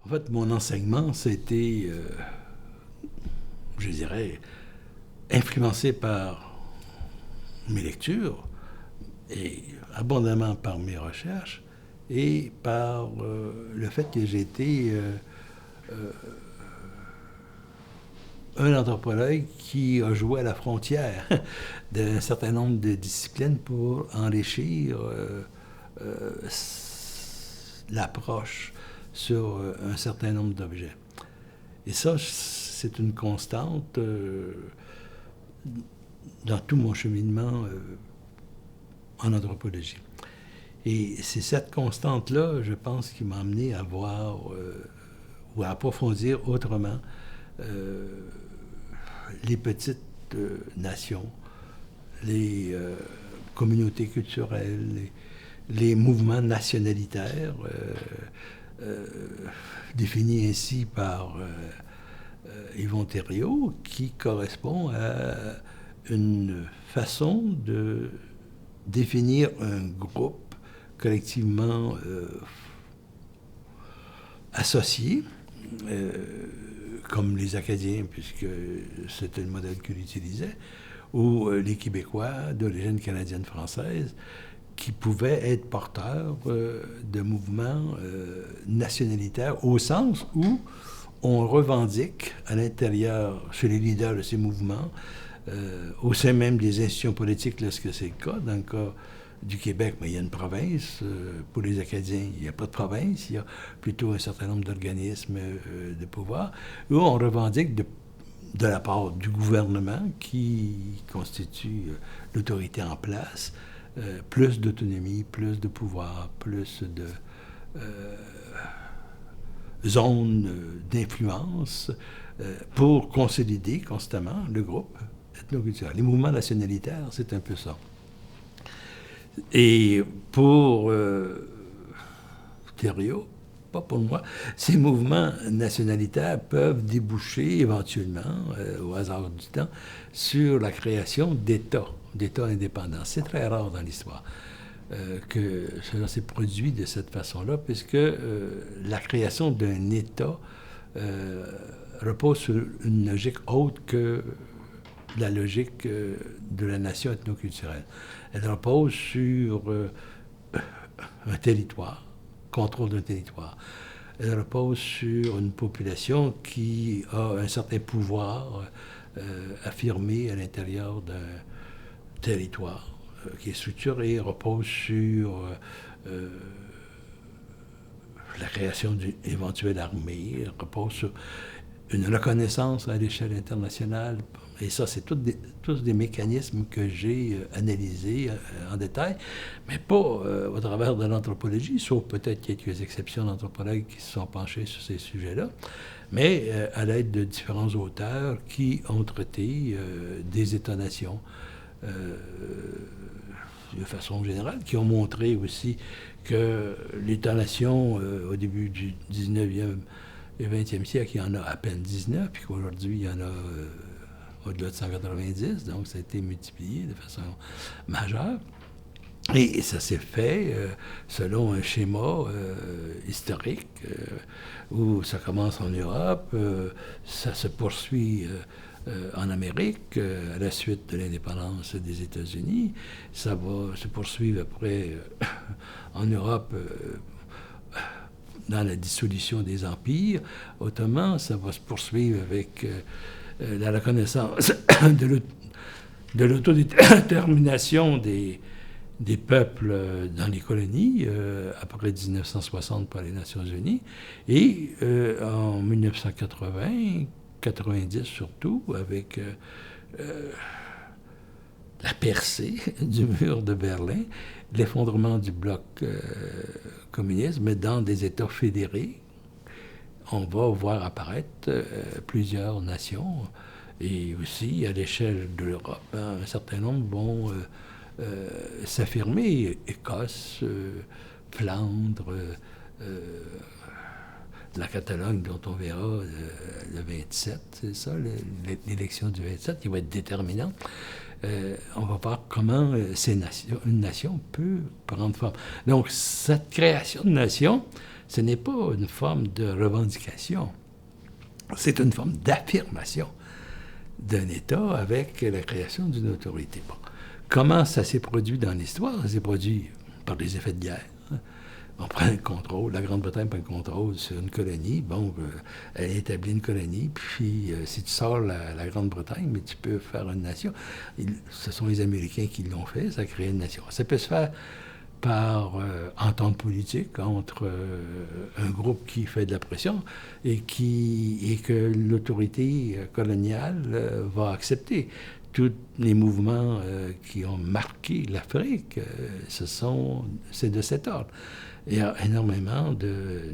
En fait, mon enseignement, c'était, je dirais, influencé par mes lectures et abondamment par mes recherches et par le fait que j'ai été un anthropologue qui a joué à la frontière d'un certain nombre de disciplines pour enrichir l'approche sur un certain nombre d'objets. Et ça, c'est une constante dans tout mon cheminement en anthropologie. Et c'est cette constante-là, je pense, qui m'a amené à voir ou à approfondir autrement les petites nations, les communautés culturelles, les mouvements nationalitaires, définis ainsi par Yvon Thériault, qui correspond à une façon de définir un groupe collectivement associé, comme les Acadiens, puisque c'était le modèle qu'il utilisait, ou les Québécois d'origine canadienne-française, qui pouvaient être porteurs de mouvements nationalitaires, au sens où on revendique à l'intérieur, chez les leaders de ces mouvements, au sein même des institutions politiques, lorsque c'est le cas. Dans le cas du Québec, mais il y a une province. Pour les Acadiens, il n'y a pas de province. Il y a plutôt un certain nombre d'organismes de pouvoir où on revendique de la part du gouvernement qui constitue l'autorité en place, plus d'autonomie, plus de pouvoir, plus de zones d'influence pour consolider constamment le groupe ethnoculturel. Les mouvements nationalitaires, c'est un peu ça. Et pour Thériault, pas pour moi, ces mouvements nationalitaires peuvent déboucher éventuellement, au hasard du temps, sur la création d'États indépendants. C'est très rare dans l'histoire que cela s'est produit de cette façon-là, puisque la création d'un État repose sur une logique autre que la logique de la nation ethnoculturelle. Elle repose sur un territoire, contrôle d'un territoire. Elle repose sur une population qui a un certain pouvoir affirmé à l'intérieur d'un territoire qui est structuré, repose sur la création d'une éventuelle armée, repose sur une reconnaissance à l'échelle internationale. Et ça, c'est tous des mécanismes que j'ai analysés en détail, mais pas au travers de l'anthropologie, sauf peut-être quelques exceptions d'anthropologues qui se sont penchés sur ces sujets-là, mais à l'aide de différents auteurs qui ont traité des États-nations de façon générale, qui ont montré aussi que l'État-nation, au début du 19e et 20e siècle, il y en a à peine 19, puis qu'aujourd'hui, il y en a au-delà de 190, donc ça a été multiplié de façon majeure. Et ça s'est fait selon un schéma historique où ça commence en Europe, ça se poursuit en Amérique à la suite de l'indépendance des États-Unis, ça va se poursuivre après en Europe dans la dissolution des empires ottomans, ça va se poursuivre avec la reconnaissance de l'autodétermination des peuples dans les colonies, après 1960 par les Nations Unies, et en 1980, 90 surtout, avec la percée du mur de Berlin, l'effondrement du bloc communiste, mais dans des États fédérés, on va voir apparaître plusieurs nations, et aussi à l'échelle de l'Europe, hein, un certain nombre vont s'affirmer. Écosse, Flandre, la Catalogne, dont on verra le 27, c'est ça, l'élection du 27, qui va être déterminante. On va voir comment une nation peut prendre forme. Donc, cette création de nation, ce n'est pas une forme de revendication, c'est une forme d'affirmation d'un État avec la création d'une autorité. Bon. Comment ça s'est produit dans l'histoire? Ça s'est produit par des effets de guerre. On prend le contrôle, la Grande-Bretagne prend le contrôle sur une colonie. Bon, elle établit une colonie, puis si tu sors la Grande-Bretagne, mais tu peux faire une nation. Ce sont les Américains qui l'ont fait, ça a créé une nation. Ça peut se faire par entente politique entre un groupe qui fait de la pression et que l'autorité coloniale va accepter. Tous les mouvements qui ont marqué l'Afrique, c'est de cet ordre. Il y a énormément de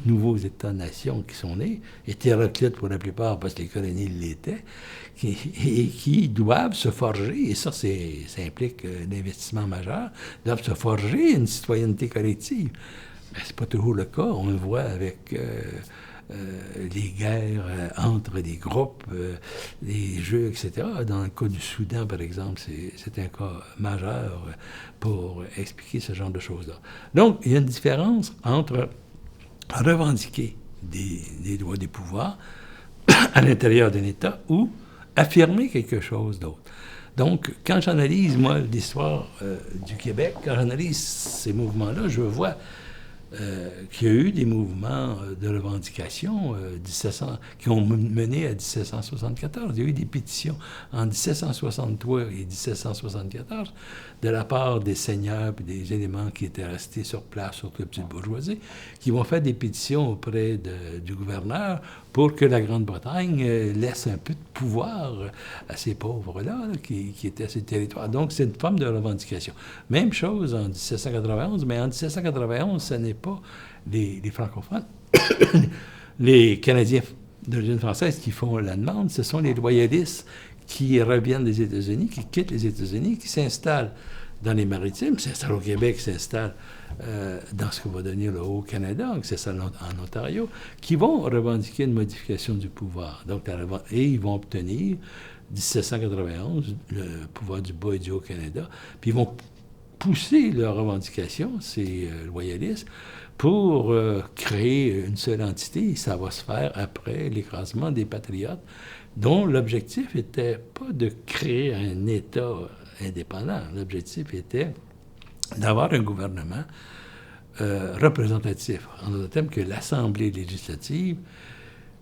nouveaux États-nations qui sont nés, hétéroclites pour la plupart parce que les colonies l'étaient, qui doivent se forger, et ça implique un investissement majeur, doivent se forger une citoyenneté collective. Mais ce n'est pas toujours le cas. On le voit avec les guerres entre les groupes, les jeux, etc. Dans le cas du Soudan, par exemple, c'est un cas majeur pour expliquer ce genre de choses-là. Donc, il y a une différence entre revendiquer des droits, des pouvoirs à l'intérieur d'un État ou affirmer quelque chose d'autre. Donc, quand j'analyse, moi, l'histoire du Québec, quand j'analyse ces mouvements-là, je vois qu'il y a eu des mouvements de revendication qui ont mené à 1774. Il y a eu des pétitions en 1763 et 1774 de la part des seigneurs et des éléments qui étaient restés sur place, surtout la petite bourgeoisie, qui vont faire des pétitions auprès du gouverneur pour que la Grande-Bretagne laisse un peu de pouvoir à ces pauvres-là qui étaient à ces territoires. Donc, c'est une forme de revendication. Même chose en 1791, mais en 1791, ce n'est pas les francophones, les Canadiens d'origine française qui font la demande, ce sont les loyalistes qui reviennent des États-Unis, qui quittent les États-Unis, qui s'installent dans les maritimes, s'installent au Québec, s'installent dans ce que va devenir le Haut-Canada, qui s'installent en Ontario, qui vont revendiquer une modification du pouvoir. Donc, et ils vont obtenir, 1791, le pouvoir du bas et du Haut-Canada, puis ils vont pousser leurs revendications, ces loyalistes, pour créer une seule entité. Et ça va se faire après l'écrasement des Patriotes, dont l'objectif n'était pas de créer un État indépendant. L'objectif était d'avoir un gouvernement représentatif, en d'autres termes que l'Assemblée législative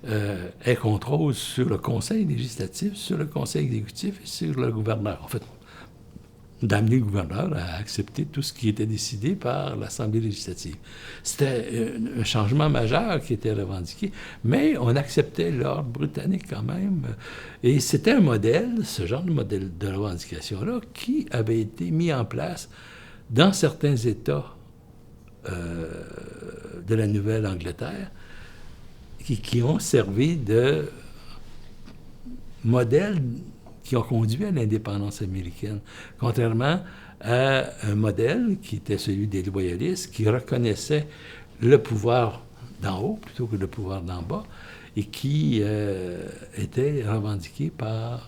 ait contrôle sur le Conseil législatif, sur le Conseil exécutif et sur le gouverneur. En fait, d'amener le gouverneur à accepter tout ce qui était décidé par l'Assemblée législative. C'était un changement majeur qui était revendiqué, mais on acceptait l'ordre britannique quand même. Et c'était un modèle, ce genre de modèle de revendication-là, qui avait été mis en place dans certains États de la Nouvelle-Angleterre, qui ont servi de modèle qui ont conduit à l'indépendance américaine, contrairement à un modèle qui était celui des loyalistes, qui reconnaissait le pouvoir d'en haut plutôt que le pouvoir d'en bas, et qui était revendiqué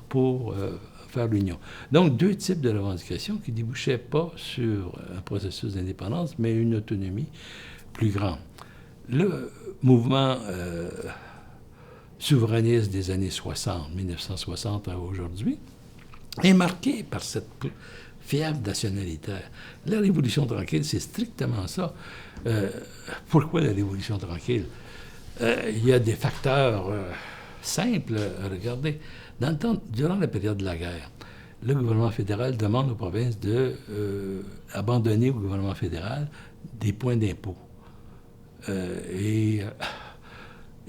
pour faire l'union. Donc, deux types de revendications qui ne débouchaient pas sur un processus d'indépendance, mais une autonomie plus grande. Le mouvement souverainiste des années 60, 1960 à aujourd'hui, est marqué par cette fièvre nationalitaire. La Révolution tranquille, c'est strictement ça. Pourquoi la Révolution tranquille? Il y a des facteurs simples. Regardez, durant la période de la guerre, le gouvernement fédéral demande aux provinces d'abandonner au gouvernement fédéral des points d'impôt.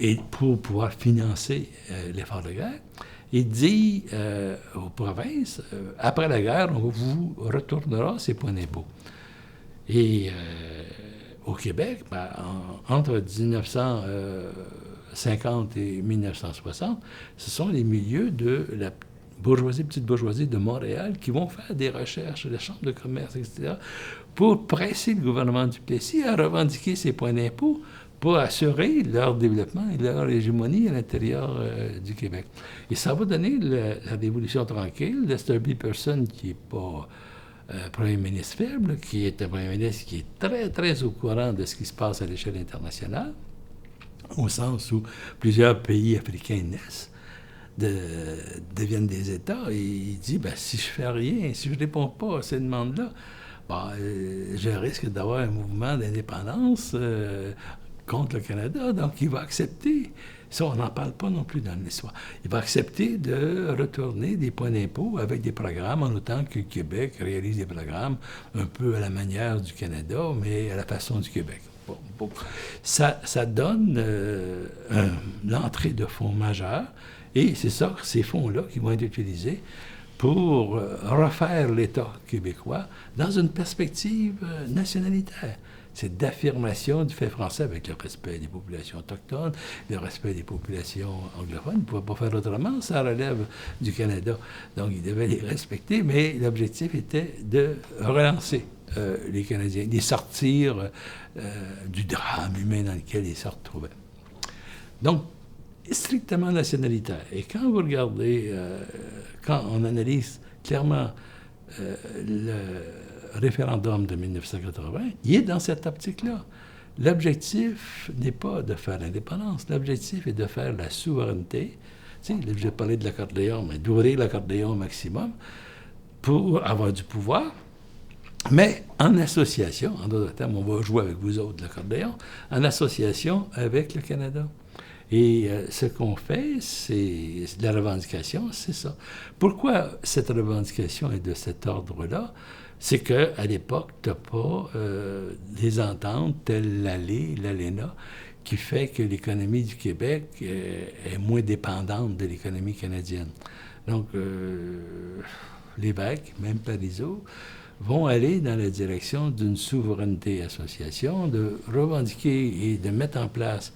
Et pour pouvoir financer l'effort de guerre, il dit aux provinces, après la guerre, on vous retournera ces points d'impôt. Et au Québec, entre 1950 et 1960, ce sont les milieux de la petite bourgeoisie de Montréal qui vont faire des recherches, la Chambre de commerce, etc., pour presser le gouvernement du Plessis à revendiquer ces points d'impôt pour assurer leur développement et leur hégémonie à l'intérieur du Québec. Et ça va donner la Révolution tranquille. Lester B. Pearson, qui n'est pas premier ministre faible, qui est un premier ministre qui est très, très au courant de ce qui se passe à l'échelle internationale, au sens où plusieurs pays africains naissent, deviennent des États, et il dit, ben, si je fais rien, si je ne réponds pas à ces demandes-là, je risque d'avoir un mouvement d'indépendance contre le Canada, donc il va accepter. Ça, on n'en parle pas non plus dans l'histoire. Il va accepter de retourner des points d'impôt avec des programmes, en autant que le Québec réalise des programmes un peu à la manière du Canada, mais à la façon du Québec. Bon. Ça donne l'entrée de fonds majeurs, et c'est ça, ces fonds-là qui vont être utilisés pour refaire l'État québécois dans une perspective nationalitaire. C'est d'affirmation du fait français avec le respect des populations autochtones, le respect des populations anglophones. Ils ne pouvaient pas faire autrement, ça relève du Canada. Donc, ils devaient les respecter, mais l'objectif était de relancer les Canadiens, de les sortir du drame humain dans lequel ils se retrouvaient. Donc, strictement nationalitaire. Et quand vous regardez, quand on analyse clairement le référendum de 1980, il est dans cette optique-là. L'objectif n'est pas de faire l'indépendance, l'objectif est de faire la souveraineté. Tu sais, j'ai parlé de l'accordéon, mais d'ouvrir l'accordéon au maximum pour avoir du pouvoir, mais en association, en d'autres termes, on va jouer avec vous autres l'accordéon, en association avec le Canada. Et ce qu'on fait, c'est la revendication, c'est ça. Pourquoi cette revendication est de cet ordre-là? C'est qu'à l'époque, tu n'as pas des ententes telles l'ALENA, qui fait que l'économie du Québec est moins dépendante de l'économie canadienne. Donc, l'évêque, même Parizeau, vont aller dans la direction d'une souveraineté association, de revendiquer et de mettre en place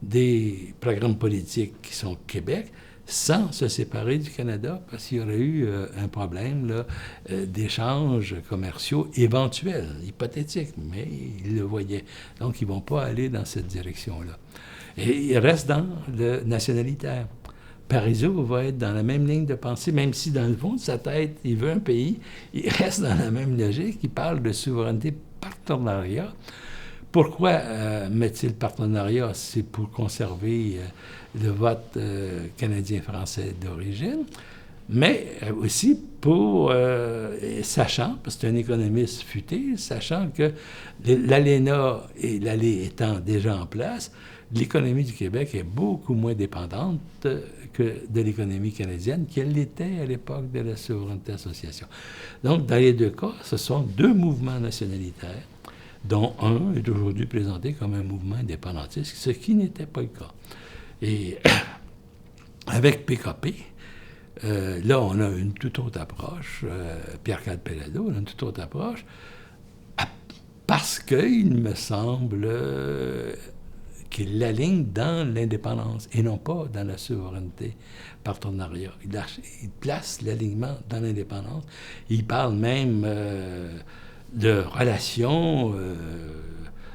des programmes politiques qui sont au Québec, sans se séparer du Canada, parce qu'il y aurait eu un problème là, d'échanges commerciaux éventuels, hypothétiques, mais ils le voyaient. Donc, ils ne vont pas aller dans cette direction-là. Et ils restent dans le nationalitaire. Parizeau va être dans la même ligne de pensée, même si dans le fond de sa tête, il veut un pays, il reste dans la même logique, il parle de souveraineté partenariat. Pourquoi met-il partenariat? C'est pour conserver le vote canadien-français d'origine, mais aussi pour, sachant, parce que c'est un économiste futé, sachant que l'ALENA et l'ALE étant déjà en place, l'économie du Québec est beaucoup moins dépendante que de l'économie canadienne qu'elle l'était à l'époque de la souveraineté association. Donc, dans les deux cas, ce sont deux mouvements nationalitaires, dont un est aujourd'hui présenté comme un mouvement indépendantiste, ce qui n'était pas le cas. Et avec PKP, là, on a une toute autre approche. Pierre Calpelado, on a une toute autre approche, parce qu'il me semble qu'il l'aligne dans l'indépendance et non pas dans la souveraineté partenariat. Il place l'alignement dans l'indépendance. Il parle même de relations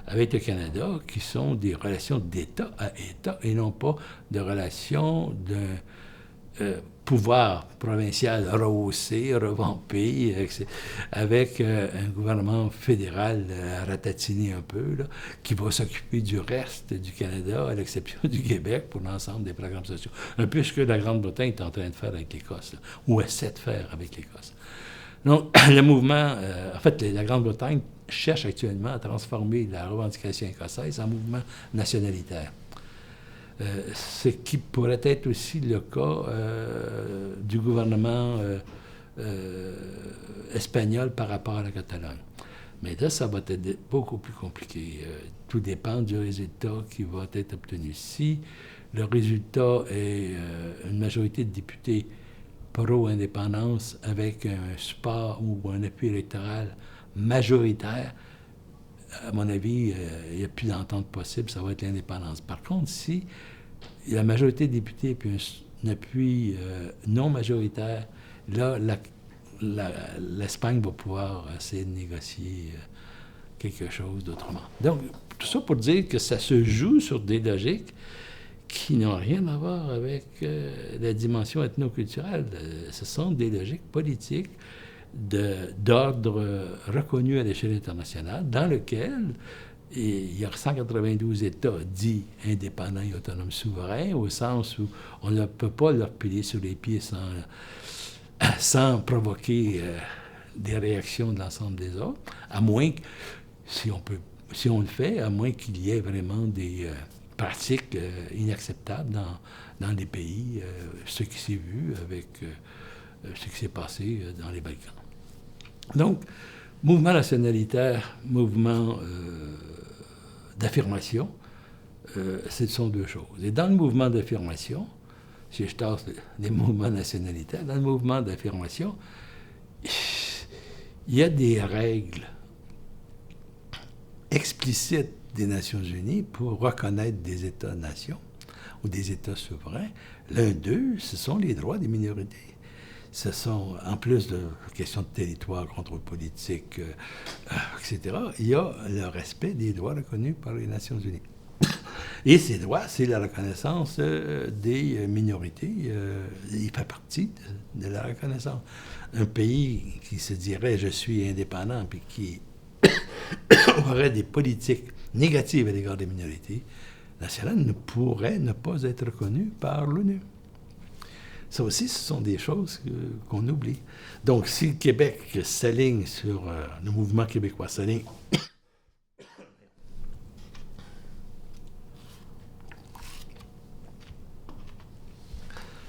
avec le Canada qui sont des relations d'État à État et non pas de relations d'un pouvoir provincial rehaussé, revampé, avec un gouvernement fédéral ratatiné un peu, là, qui va s'occuper du reste du Canada, à l'exception du Québec, pour l'ensemble des programmes sociaux. Un peu ce que la Grande-Bretagne est en train de faire avec l'Écosse, là, ou essaie de faire avec l'Écosse. Donc, le mouvement, en fait, la Grande-Bretagne cherche actuellement à transformer la revendication écossaise en mouvement nationalitaire. Ce qui pourrait être aussi le cas du gouvernement espagnol par rapport à la Catalogne. Mais là, ça va être beaucoup plus compliqué. Tout dépend du résultat qui va être obtenu. Si le résultat est une majorité de députés pro-indépendance avec un support ou un appui électoral majoritaire, à mon avis, il n'y a plus d'entente possible, ça va être l'indépendance. Par contre, si la majorité des députés puis un appui non majoritaire, là, l'Espagne va pouvoir essayer de négocier quelque chose d'autrement. Donc, tout ça pour dire que ça se joue sur des logiques qui n'ont rien à voir avec la dimension ethnoculturelle. Ce sont des logiques politiques d'ordre reconnu à l'échelle internationale, dans lequel il y a 192 États dits indépendants et autonomes souverains, au sens où on ne peut pas leur piler sur les pieds sans provoquer des réactions de l'ensemble des autres, à moins que, si on le fait, à moins qu'il y ait vraiment des pratiques inacceptables dans les pays, ce qui s'est vu avec ce qui s'est passé dans les Balkans. Donc, mouvement nationalitaire, mouvement d'affirmation, ce sont deux choses. Et dans le mouvement d'affirmation, si je tasse les mouvements nationalitaires, dans le mouvement d'affirmation, il y a des règles explicites des Nations unies pour reconnaître des États-nations ou des États souverains. L'un d'eux, ce sont les droits des minorités. Ce sont, en plus de questions de territoire, contrôle politique, etc., il y a le respect des droits reconnus par les Nations unies. Et ces droits, c'est la reconnaissance des minorités. Il fait partie de la reconnaissance. Un pays qui se dirait « je suis indépendant » puis qui aurait des politiques négatives à l'égard des minorités nationales ne pourrait ne pas être reconnu par l'ONU. Ça aussi, ce sont des choses qu'on oublie. Donc, si le Québec s'aligne sur le mouvement québécois, s'aligne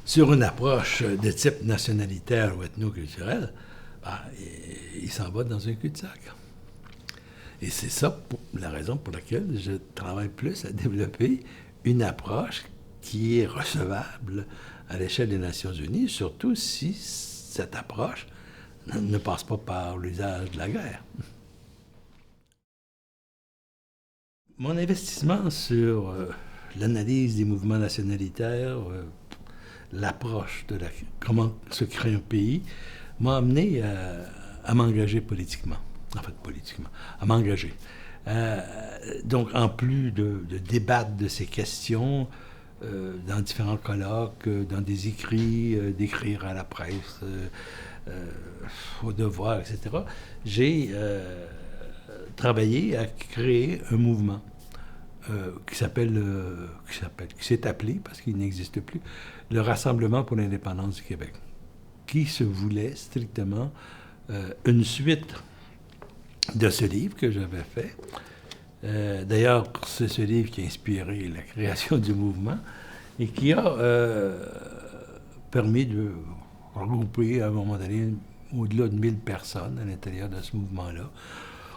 sur une approche de type nationalitaire ou ethnoculturel, ben, il s'en va dans un cul-de-sac. Et c'est ça la raison pour laquelle je travaille plus à développer une approche qui est recevable à l'échelle des Nations unies, surtout si cette approche ne passe pas par l'usage de la guerre. Mon investissement sur l'analyse des mouvements nationalitaires, l'approche de comment se crée un pays, m'a amené à m'engager politiquement. En fait, politiquement, à m'engager. Donc, en plus de débattre de ces questions dans différents colloques, dans des écrits, d'écrire à la presse, au devoir, etc., j'ai travaillé à créer un mouvement qui s'est appelé, parce qu'il n'existe plus, le Rassemblement pour l'indépendance du Québec, qui se voulait strictement une suite de ce livre que j'avais fait. D'ailleurs, c'est ce livre qui a inspiré la création du mouvement et qui a permis de regrouper à un moment donné au-delà de 1000 personnes à l'intérieur de ce mouvement-là.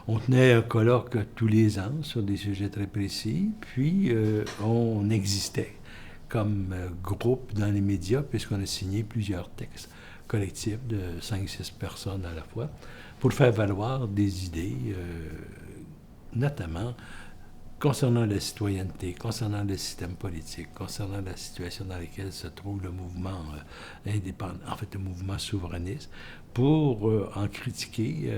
On tenait un colloque tous les ans sur des sujets très précis, puis on existait comme groupe dans les médias puisqu'on a signé plusieurs textes collectifs de 5-6 personnes à la fois pour faire valoir des idées, notamment concernant la citoyenneté, concernant le système politique, concernant la situation dans laquelle se trouve le mouvement indépendant, en fait le mouvement souverainiste, pour en critiquer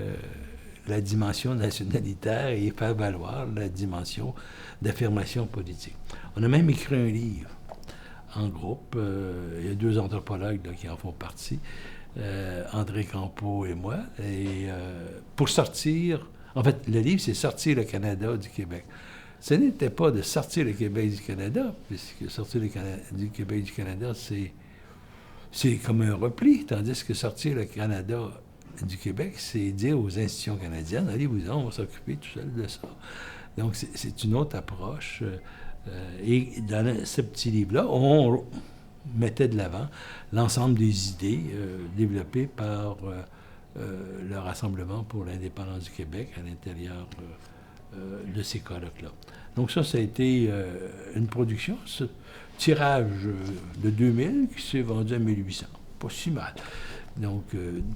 la dimension nationalitaire et faire valoir la dimension d'affirmation politique. On a même écrit un livre en groupe, il y a 2 anthropologues là, qui en font partie, André Campeau et moi, et pour sortir, en fait, le livre, c'est « Sortir le Canada du Québec ». Ce n'était pas de sortir le Québec du Canada, puisque sortir du Québec du Canada, c'est comme un repli, tandis que sortir le Canada du Québec, c'est dire aux institutions canadiennes, allez-vous-en, on va s'occuper tout seul de ça. Donc, c'est une autre approche. Et dans ce petit livre-là, on mettait de l'avant l'ensemble des idées développées par le Rassemblement pour l'indépendance du Québec à l'intérieur de ces colloques-là. Donc ça a été une production, ce tirage de 2000 qui s'est vendu à 1800. Pas si mal. Donc,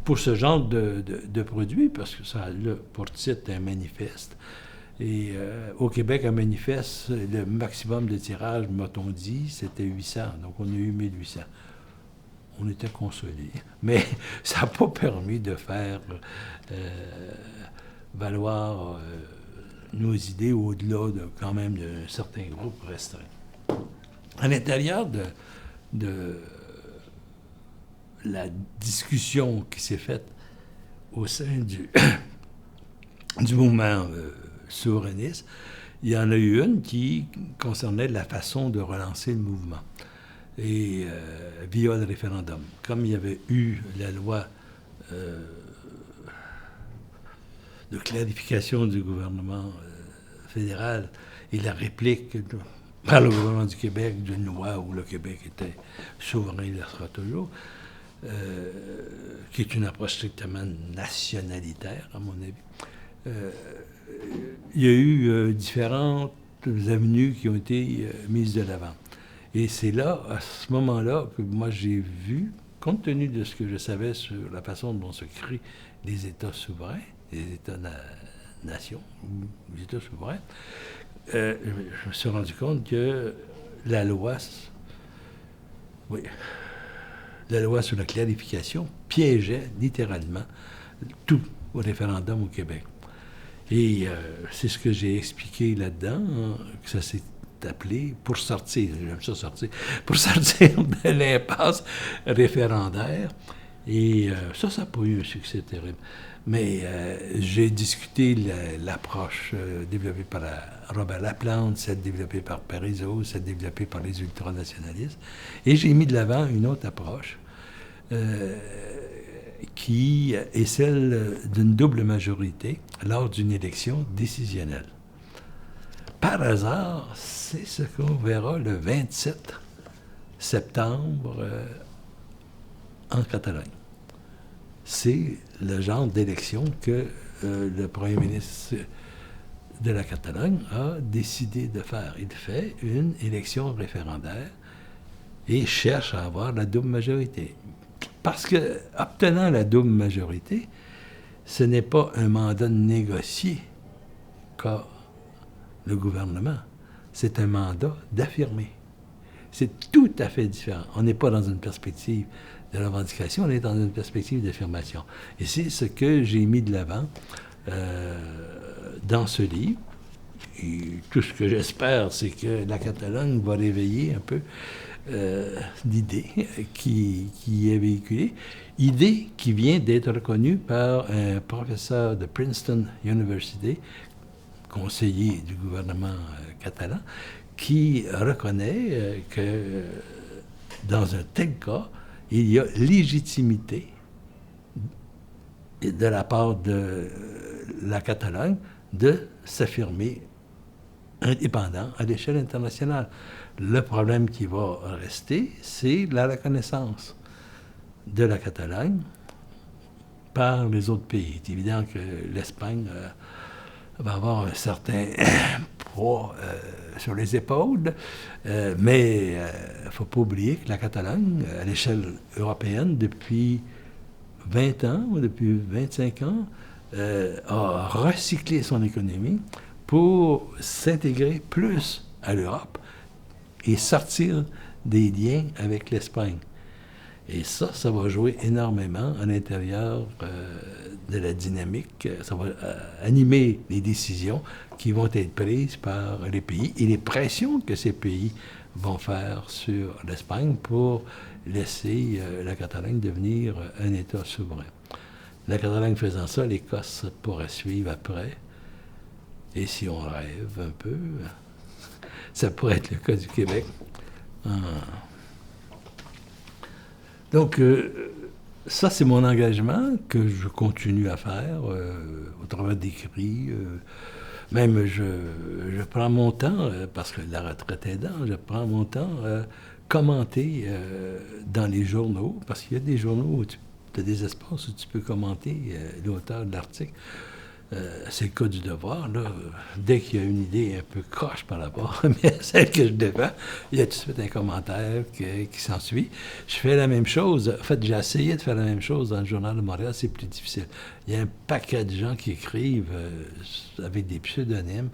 pour ce genre de produit, parce que ça a pour titre un manifeste, et au Québec, un manifeste, le maximum de tirage, m'a-t-on dit, c'était 800. Donc, on a eu 1800. On était consolés. Mais ça n'a pas permis de faire valoir nos idées au-delà quand même d'un certain groupe restreint. À l'intérieur de la discussion qui s'est faite au sein du mouvement souverainiste, il y en a eu une qui concernait la façon de relancer le mouvement et via le référendum. Comme il y avait eu la loi de clarification du gouvernement fédéral et la réplique par le gouvernement du Québec d'une loi où le Québec était souverain, il le sera toujours, qui est une approche strictement nationalitaire, à mon avis. Il y a eu différentes avenues qui ont été mises de l'avant. Et c'est là, à ce moment-là, que moi j'ai vu, compte tenu de ce que je savais sur la façon dont se créent les États souverains, les États-nations, ou les États souverains, je me suis rendu compte que la loi sur la clarification piégeait littéralement tout au référendum au Québec. Et c'est ce que j'ai expliqué là-dedans, que ça s'est appelé pour sortir, j'aime ça sortir, pour sortir de l'impasse référendaire. Et ça n'a pas eu un succès terrible. Mais j'ai discuté l'approche développée par Robert Laplante, celle développée par Parizeau, celle développée par les ultranationalistes. Et j'ai mis de l'avant une autre approche qui est celle d'une double majorité lors d'une élection décisionnelle. Par hasard, c'est ce qu'on verra le 27 septembre en Catalogne. C'est le genre d'élection que le premier ministre de la Catalogne a décidé de faire. Il fait une élection référendaire et cherche à avoir la double majorité. Parce que, obtenant la double majorité, ce n'est pas un mandat négocié qu'a le gouvernement. C'est un mandat d'affirmer. C'est tout à fait différent. On n'est pas dans une perspective de revendication, on est dans une perspective d'affirmation. Et c'est ce que j'ai mis de l'avant dans ce livre. Et tout ce que j'espère, c'est que la Catalogne va réveiller un peu l'idée qui est véhiculée. Idée qui vient d'être reconnue par un professeur de Princeton University, conseiller du gouvernement catalan, qui reconnaît que dans un tel cas, il y a légitimité de la part de la Catalogne de s'affirmer indépendant à l'échelle internationale. Le problème qui va rester, c'est la reconnaissance de la Catalogne par les autres pays. C'est évident que l'Espagne va avoir un certain poids sur les épaules, mais il ne faut pas oublier que la Catalogne, à l'échelle européenne, depuis 20 ans ou depuis 25 ans, a recyclé son économie pour s'intégrer plus à l'Europe et sortir des liens avec l'Espagne. Et ça va jouer énormément à l'intérieur de la dynamique. Ça va animer les décisions qui vont être prises par les pays et les pressions que ces pays vont faire sur l'Espagne pour laisser la Catalogne devenir un État souverain. La Catalogne faisant ça, l'Écosse pourrait suivre après. Et si on rêve un peu, ça pourrait être le cas du Québec. Donc, ça, c'est mon engagement que je continue à faire au travers d'écrits. Même, je prends mon temps, parce que la retraite aidant, je prends mon temps commenter dans les journaux, parce qu'il y a des journaux où tu as des espaces où tu peux commenter l'auteur de l'article. C'est le cas du Devoir, là. Dès qu'il y a une idée un peu croche par rapport à celle que je défends, il y a tout de suite un commentaire qui s'ensuit. Je fais la même chose. En fait, j'ai essayé de faire la même chose dans le Journal de Montréal, c'est plus difficile. Il y a un paquet de gens qui écrivent avec des pseudonymes,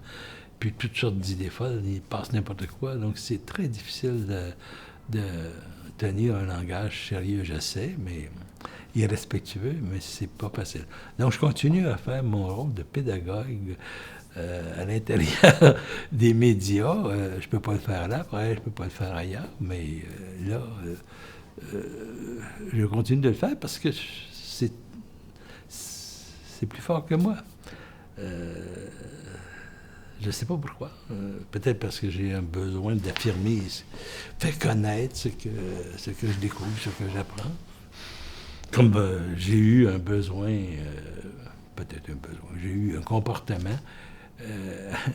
puis toutes sortes d'idées folles, ils passent n'importe quoi, donc c'est très difficile de tenir un langage sérieux, j'essaie, mais irrespectueux, mais c'est pas facile. Donc, je continue à faire mon rôle de pédagogue à l'intérieur des médias. Je peux pas le faire là, après, je peux pas le faire ailleurs, mais là, je continue de le faire parce que c'est plus fort que moi. Je ne sais pas pourquoi. Peut-être parce que j'ai un besoin d'affirmer, faire connaître ce que je découvre, ce que j'apprends. Comme j'ai eu un besoin, peut-être un besoin, j'ai eu un comportement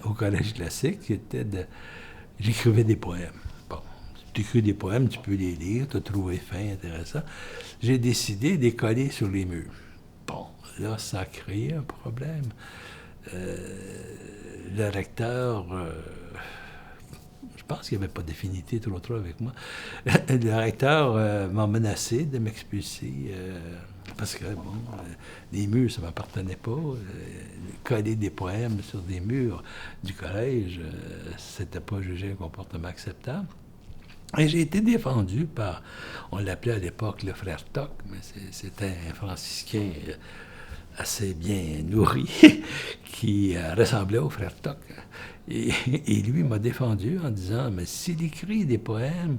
au collège classique qui était de... J'écrivais des poèmes. Bon, tu écris des poèmes, tu peux les lire, tu as trouvé fin, intéressant. J'ai décidé de les coller sur les murs. Bon, là, ça a créé un problème. Le recteur, je pense qu'il n'y avait pas d'affinité trop avec moi. Le recteur m'a menacé de m'expulser parce que, bon, les murs, ça ne m'appartenait pas. Coller des poèmes sur des murs du collège, c'était pas jugé un comportement acceptable. Et j'ai été défendu par, on l'appelait à l'époque le frère Toc, mais c'était un franciscain assez bien nourri, qui ressemblait au frère Toc. Et lui m'a défendu en disant, mais s'il écrit des poèmes,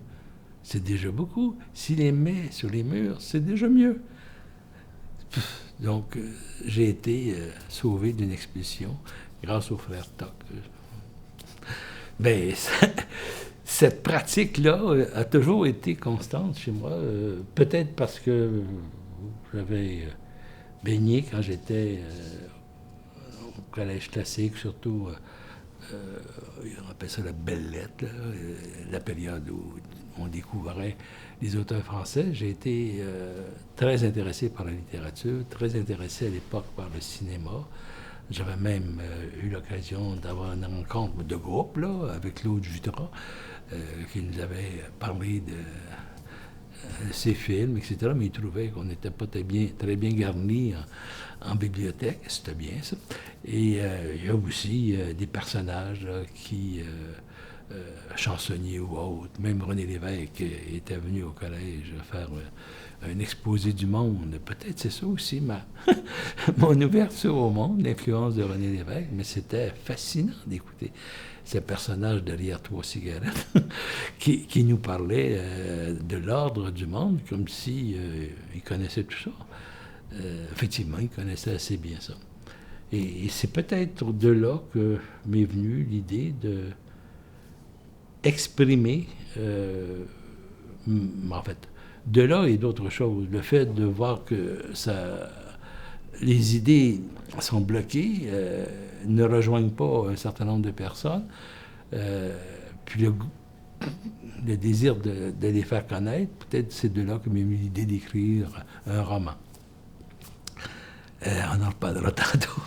c'est déjà beaucoup. S'il les met sur les murs, c'est déjà mieux. Donc, j'ai été sauvé d'une expulsion grâce au frère Toc. Ben, cette pratique-là a toujours été constante chez moi, peut-être parce que j'avais baigné quand j'étais au collège classique, surtout, on appelle ça la belle lettre, là, la période où on découvrait les auteurs français. J'ai été très intéressé par la littérature, très intéressé à l'époque par le cinéma. J'avais même eu l'occasion d'avoir une rencontre de groupe là, avec Claude Jutras, qui nous avait parlé de ses films, etc. Mais il trouvait qu'on n'était pas très bien garni en bibliothèque. C'était bien, ça. Et il y a aussi des personnages là, qui... chansonniers ou autres. Même René Lévesque était venu au collège faire un exposé du monde. Peut-être c'est ça aussi mon ouverture au monde, l'influence de René Lévesque, mais c'était fascinant d'écouter ces personnages derrière 3 cigarettes qui nous parlaient de l'ordre du monde comme si ils connaissaient tout ça. Effectivement, ils connaissaient assez bien ça. Et c'est peut-être de là que m'est venue l'idée de exprimer, en fait, de là et d'autres choses. Le fait de voir que les idées sont bloquées, ne rejoignent pas un certain nombre de personnes, puis le désir de les faire connaître, peut-être c'est de là que m'est venue l'idée d'écrire un roman. On en reparlera tantôt.